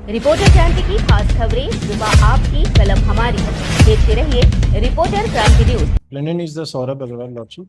Reporter क्रांति की खास खबरें, सुबह आपकी, कलम हमारी। देखते रहिए रिपोर्टर क्रांति news. Complainant is the Saurabh Agrawal, Lordship.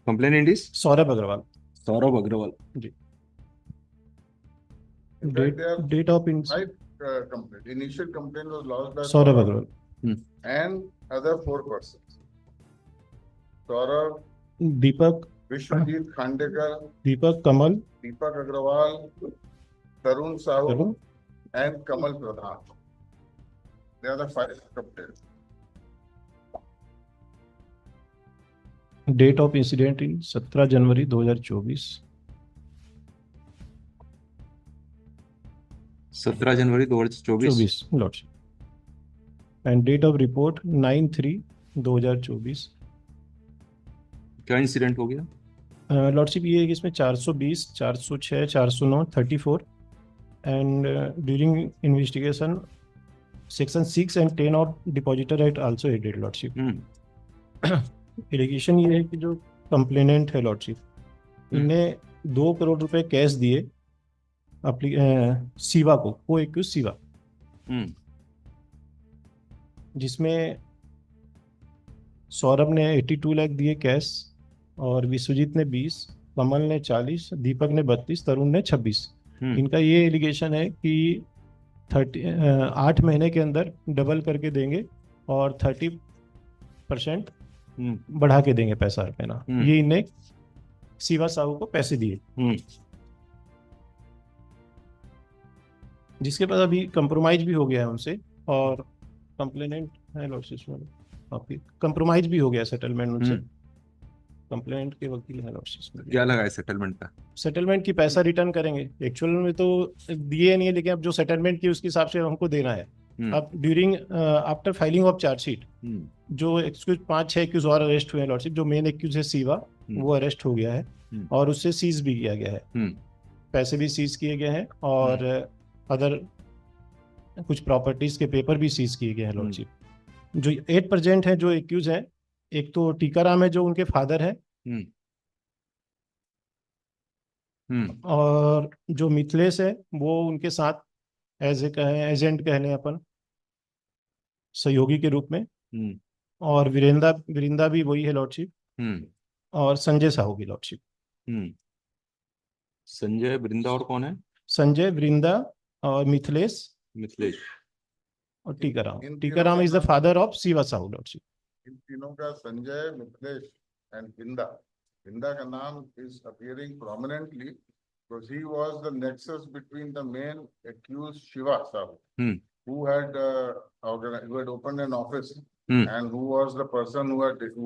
Complainant is Saurabh Agrawal. Saurabh Agrawal. Date of complaint. Initial complaint was lodged by Saurabh Agrawal. and other 4 persons. Saurabh, Deepak, Vishwajit Khandekar, Deepak Kamal, Deepak Agrawal, Tarun Sahu, Tarun. and Kamal Pradhan. They are the 5 complainants. Date of incident in 17 January 2024. 17 January 2024. Lordship. And date of report 9/3/2024. क्या incident हो गया? Lordship ये इसमें 420, 406, 409, 34 and during investigation section 6 and 10 of depositor act also added lordship. Allegation ये है कि जो complainant है लॉर्डशिप इन्हें 2 करोड़ रुपए कैश दिए सीवा को एक्यूज सीवा, जिसमें सौरभ ने 82 लाख दिए कैश और विश्वजीत ने 20, कमल ने 40, दीपक ने 32, तरुण ने 26। इनका ये एलिगेशन है कि 8 महीने के अंदर डबल करके देंगे और 30% बढ़ा के देंगे पैसा रुपया। ये इन्हें सीवा साहू को पैसे दिए, जिसके बाद अभी कंप्रोमाइज भी हो गया है उनसे और कंप्लेनेंट है लॉर्डशिप कंप्रोमाइज भी हो गया सेटलमेंट उनसे। कंप्लेनेंट के वकील है लॉर्डशिप। क्या लगा है सेटलमेंट का? सेटलमेंट की पैसा रिटर्न करेंगे, एक्चुअल में तो दिए नहीं है, लेकिन अब जो सेटलमेंट की उसके हिसाब से हमको देना है। अब during after filing of chargesheet जो एक्सक्यूज 5-6 एक्यूज और अरेस्ट हुए हैं लॉर्डशिप। जो मेन एक्यूज है सीवा वो अरेस्ट हो गया है और उससे सीज भी किया गया है, पैसे भी सीज किए गए हैं और अदर कुछ प्रॉपर्टीज के पेपर भी सीज किए गए हैं लॉर्डशिप। जो 8% है जो एक्यूज हैं, एक तो टीकाराम है जो उनके फादर है, और जो मिथिलेश है वो उनके साथ एजेंट कहने अपन सहयोगी के रूप में, और वीरेंद्र भी वही है लॉर्डशिप, और संजय साहू की लॉर्डशिप। संजय, वृंदा और कौन है? संजय, वृंदा और मिथिलेश और Tikaram is the father of Siva Sahu lordship. इन तीनों का संजय, मिथिलेश एंड विंदा का नाम is appearing prominently because he was the nexus between the main accused Shiva Sahu, who had opened an office and who was the person who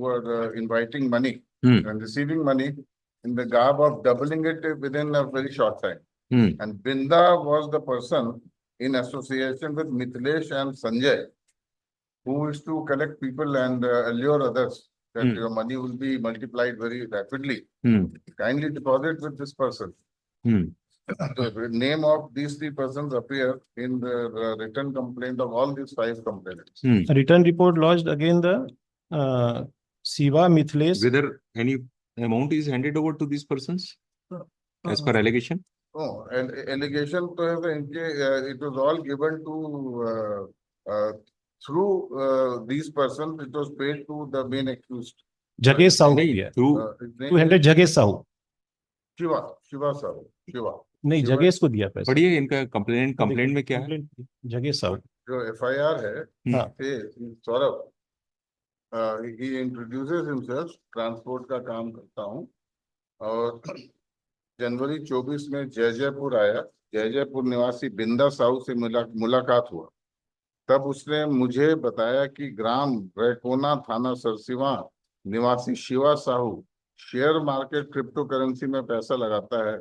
were inviting money and receiving money in the garb of doubling it within a very short time. And Binda was the person in association with Mithilesh and Sanjay who is to collect people and allure others that your money will be multiplied very rapidly. Kindly deposit with this person. The name of these 3 persons appear in the written complaint of all these 5 complainants. Written report lodged again the Siva, Mithilesh. Whether any amount is handed over to these persons as per allegation? No, and allegation to have it was all given to through these persons. It was paid to the main accused. Jagesh Sahu through 200 Jagesh Sahu. Shiva Sahu नहीं, जगेश को दिया पैसा। पढ़िए इनका complaint में क्या है? जगेश साहू जो FIR है Saurabh, he introduces himself, transport का काम करता हूँ, और जनवरी 24 में जयपुर आया। जयपुर निवासी बिंदा साहू से मुलाकात हुआ। तब उसने मुझे बताया कि ग्राम रैकोना, थाना सरसीवा निवासी Shiva Sahu share market crypto currency में पैसा लगाता है।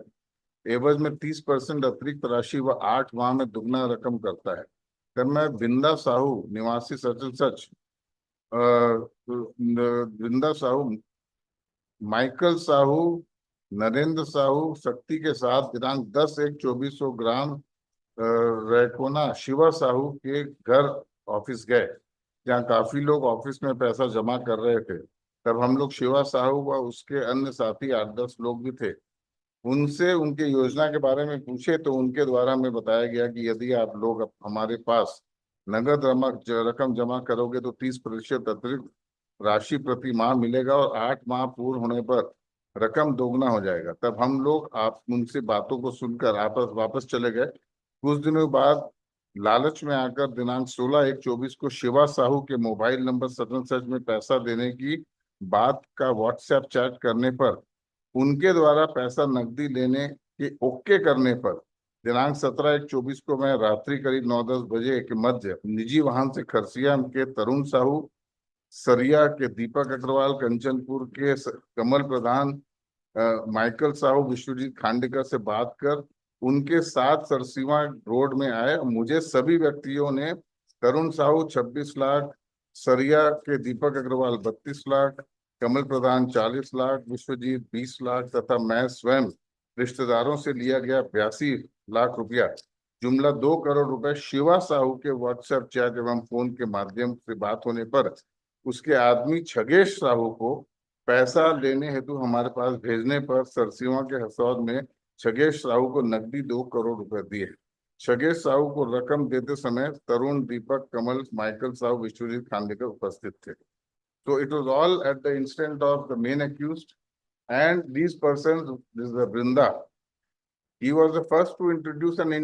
एवज में 30% अतिरिक्त राशि वह 8 माह में दुगना रकम करता है। तब मैं बिंदा साहू निवासी सच बिंदा साहू, माइकल साहू, नरेंद्र साहू शक्ति के साथ दिनांक 10/1/2400 ग्राम रैकोना शिवा साहू के घर ऑफिस गए, जहाँ काफी लोग ऑफिस में पैसा जमा कर रहे थे। तब हम लोग शिवा साहू व उसके अन्य साथी 8-10 लोग भी थे। उनसे उनके योजना के बारे में पूछे तो उनके द्वारा हमें बताया गया कि यदि आप लोग हमारे पास नगद रकम जमा करोगे तो 30% अतिरिक्त राशि प्रति माह मिलेगा और 8 माह पूर्ण होने पर रकम दोगुना हो जाएगा। तब हम लोग आप उनसे बातों को सुनकर आपस वापस चले गए। कुछ दिनों बाद लालच में आकर दिनांक 16/1/24 को शिवा साहू के मोबाइल नंबर सच में पैसा देने की बात का व्हाट्सएप चैट करने पर उनके द्वारा पैसा नकदी लेने के ओके करने पर दिनांक 17/1/24 को मैं रात्रि करीब 9-10 बजे के मध्य निजी वाहन से खरसिया के तरुण साहू, सरिया के दीपक अग्रवाल, कंचनपुर के कमल प्रधान, माइकल साहू, विश्वजीत खांडेकर से बात कर उनके साथ सरसीवा रोड में आए। मुझे सभी व्यक्तियों ने तरुण साहू 26 लाख, सरिया के दीपक अग्रवाल 32 लाख, कमल प्रधान 40 लाख, विश्वजीत 20 लाख तथा मैं स्वयं रिश्तेदारों से लिया गया 82 लाख रुपया, जुमला 2 करोड़ रुपए शिवा साहू के व्हाट्सएप चैट एवं फोन के माध्यम से बात होने पर उसके आदमी छगेश साहू को पैसा लेने हेतु हमारे पास भेजने पर सरसीवा के हसौद में छगेश साहू को नकदी 2 करोड़ रुपए दिए। छगेश साहू को रकम देते समय तरुण, दीपक, कमल, माइकल साहू, विश्वजीत खांडेकर उपस्थित थे। So it was all at the instant of the main accused, and these persons, this is Brinda. He was the first to introduce and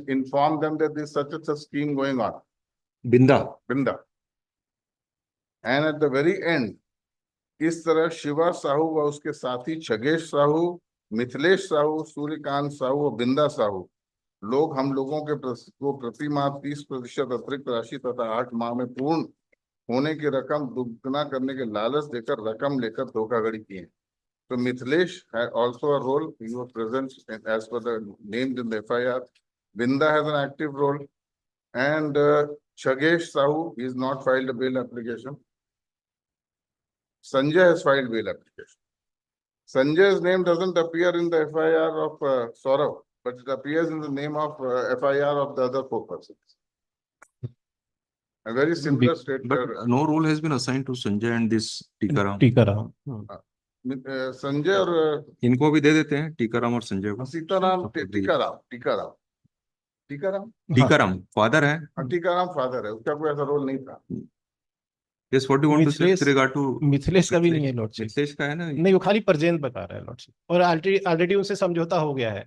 inform them that there's such a scheme going on. Brinda. And at the very end, इस तरह शिवा साहू व उसके साथी छगेश साहू, मिथिलेश साहू, सूर्यकांत साहू और बिंदा साहू लोग हम लोगों के प्रति माह 30% अतिरिक्त राशि तथा 8 माह में पूर्ण होने की रकम दुगना करने के लालच देकर रकम लेकर धोखाधड़ी की है। तो Mithilesh had also a role. He was present as per the named in the FIR. Binda has an active role, and Chagesh Sahu is not filed a bail application. Sanjay has filed bail application. Sanjay's name doesn't appear in the FIR of Saurav, but it appears in the name of FIR of the other 4 persons. A very similar statement. But no role has been assigned to Sanjay and this Tikaram. Tikaram Sanjay और इनको भी दे देते हैं, टीकाराम और संजय को। Sitaram, Tikaram Tikaram father है। Tikaram father है, उसका कोई ऐसा रोल नहीं था। Yes, what do you want to say with regard to Mithilesh का भी नहीं है लॉर्डशिप। मिथिलेश का है ना? नहीं, वो खाली प्रेजेंट बता रहा है लॉर्डशिप, और ऑलरेडी उनसे समझौता हो गया है।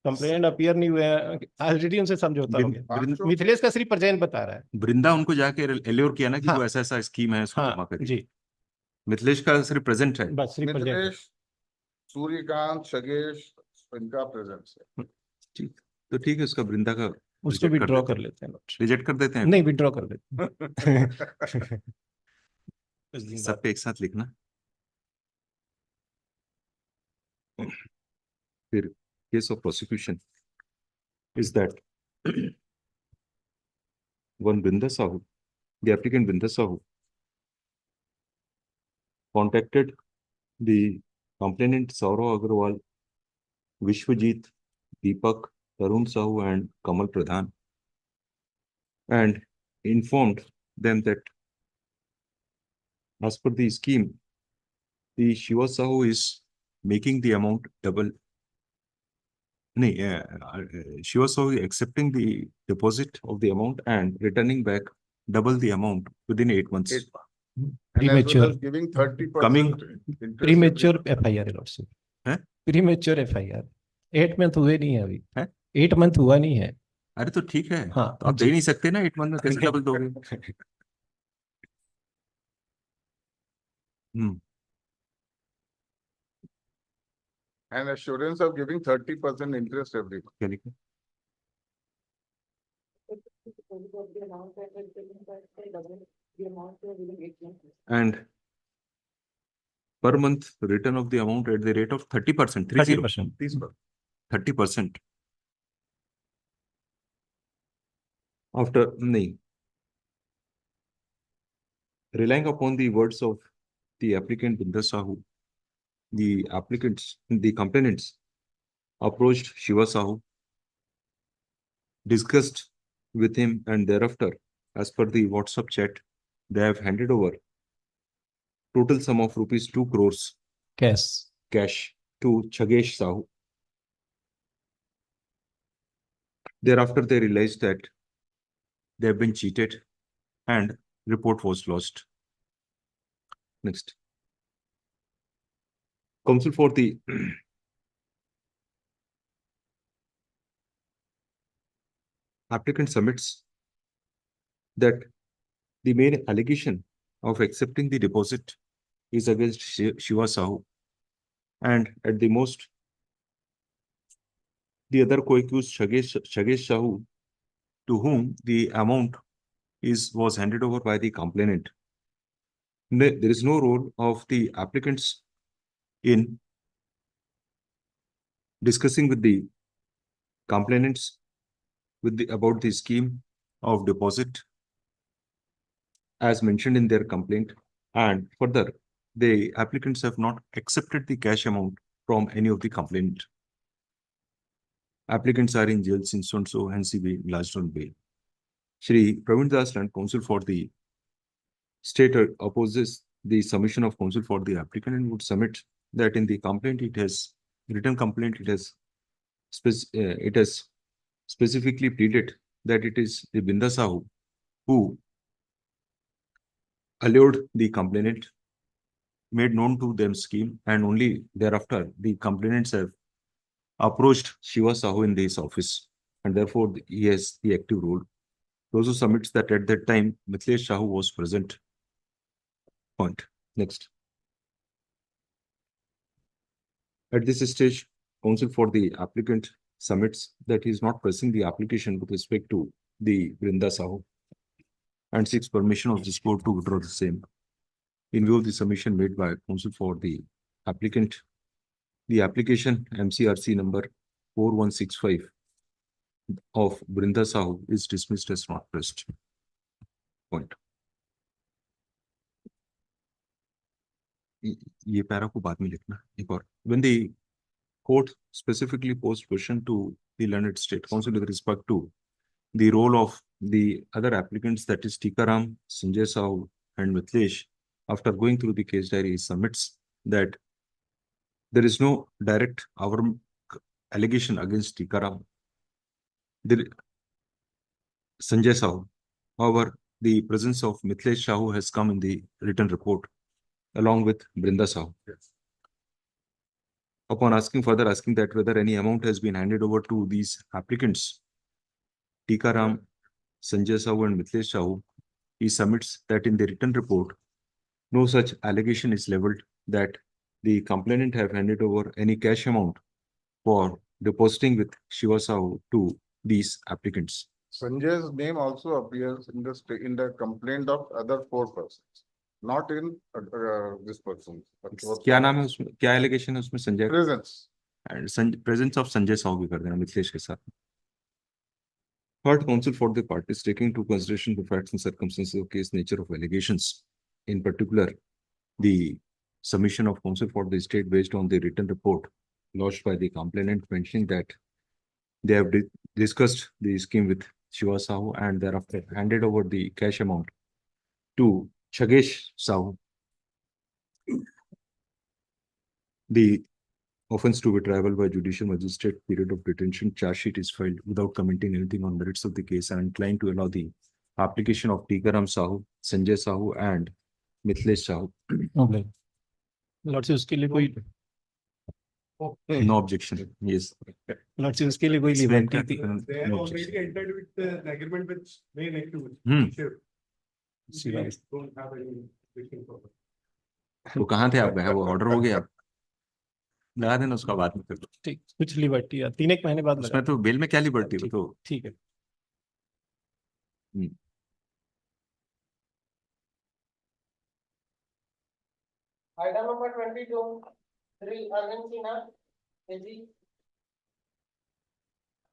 कंप्लेंट अपीयर नहीं हुआ है, ऑलरेडी उनसे समझौता हो गया। मिथिलेश का सिर्फ प्रेजेंट बता रहा है। वृंदा उनको जाके एल्योर किया ना कि हाँ, वो ऐसा स्कीम है, उसको जमा करिए। जी, मिथिलेश का सिर्फ प्रेजेंट है। बस सिर्फ प्रेजेंट। मिथिलेश, सूर्यकांत, छगेश, इनका प्रेजेंस है। ठीक, तो ठीक है, उसका वृंदा का उसको विड्रॉ कर लेते हैं, रिजेक्ट कर देते हैं। नहीं विड्रॉ कर देते हैं। सब पे एक साथ लिखना। फिर case of prosecution is that one Brinda Sahu, the applicant Brinda Sahu, contacted the complainant Saurav Agarwal, Vishwajit, Deepak, Tarun Sahu and Kamal Pradhan, and informed them that as per the scheme, the Shiva Sahu is making the amount double. Shiva Sahu is accepting the deposit of the amount and returning back double the amount within 8 months. Premature. Giving 30% Coming premature FIR है lordship, है? Premature FIR 8 month हुए नहीं है अभी, है? 8 month हुआ नहीं है। अरे तो ठीक है, हाँ, तो आप दे नहीं सकते ना 8 मंथ में, कैसे डबल दोगे? and assurance of giving 30% interest every month. क्या लिखा? And per month return of the amount at the rate of 30%, 30%। 30%. After relying upon the words of the applicant Brinda Sahu, the complainants approached Shiva Sahu, discussed with him, and thereafter, as per the WhatsApp chat, they have handed over total sum of rupees 2 crores cash to Chagesh Sahu Thereafter, they realized that they have been cheated and report was lost. Next. Counsel for the applicant submits that the main allegation of accepting the deposit is against Shiva Sahu, and at the most, the other co-accused Shagesh Sahu, to whom the amount was handed over by the complainant. There is no role of the applicants in discussing with the complainants about the scheme of deposit as mentioned in their complaint, and further, the applicants have not accepted the cash amount from any of the complainant. Applicants are in jail since so, hence be lodged on bail. Shri Praveen Das and counsel for the state opposes the submission of counsel for the applicant and would submit that in the complaint written complaint it has specifically pleaded that it is the Binda Sahu who allured the complainant, made known to them scheme, and only thereafter the complainants have approached Shiva Sahu in this office, and therefore he has the active role. He also submits that at that time Mithlesh Sahu was present. Point. Next. At this stage, counsel for the applicant submits that he is not pressing the application with respect to the Brinda Sahu and seeks permission of this court to withdraw the same. In view of the submission made by counsel for the applicant, the application MCRC number 4165 of Brinda Sahu is dismissed as not pressed. Point. ये para को बाद में लिखना एक और. When the court specifically posed question to the learned state counsel with respect to the role of the other applicants, that is Tikaram, Sanjay Sahu and Mithlesh, after going through the case diary, he submits that there is no direct allegation against Tikaram, Sanjay Sahu. However, the presence of Mithlesh Sahu has come in the written report along with Brinda Sahu. Yes. Upon asking that whether any amount has been handed over to these applicants, Tikaram, Sanjay Sahu and Mithlesh Sahu, he submits that in the written report, no such allegation is leveled that the complainant have handed over any cash amount for depositing with Shiva Sahu to these applicants. Sanjay's name also appears in the complaint of other 4 persons, not in this person. क्या नाम है उसमें, क्या allegation है उसमें Sanjay? Presence. And presence of Sanjay Sahu भी कर देना मिथिलेश के साथ. Third, counsel for the parties taking into consideration the facts and circumstances of case, nature of allegations, in particular, the submission of counsel for the state based on the written report lodged by the complainant mentioning that they have discussed the scheme with Shiva Sahu and thereafter handed over the cash amount to Shagesh Sahu. The offense to be triable by judicial magistrate, period of detention, charge sheet is filed without commenting anything on merits of the case and inclined to allow the application of Tikaram Sahu, Sanjay Sahu and Mithlesh Sahu. Okay. Lordship, उसके लिए कोई No objection. Yes. Lordship, उसके लिए कोई liberty थी? They have already entered with the agreement with main activity. Don't have any restriction for that. तो कहाँ थे आप? वो ऑर्डर हो गया, आप लगा देना उसका बाद में. फिर ठीक, कुछ लिबर्टी या 3-1 महीने बाद उसमें तो बेल में क्या लिबर्टी है तो. ठीक है. Item number 22, 3 Arvind Sinha, AG.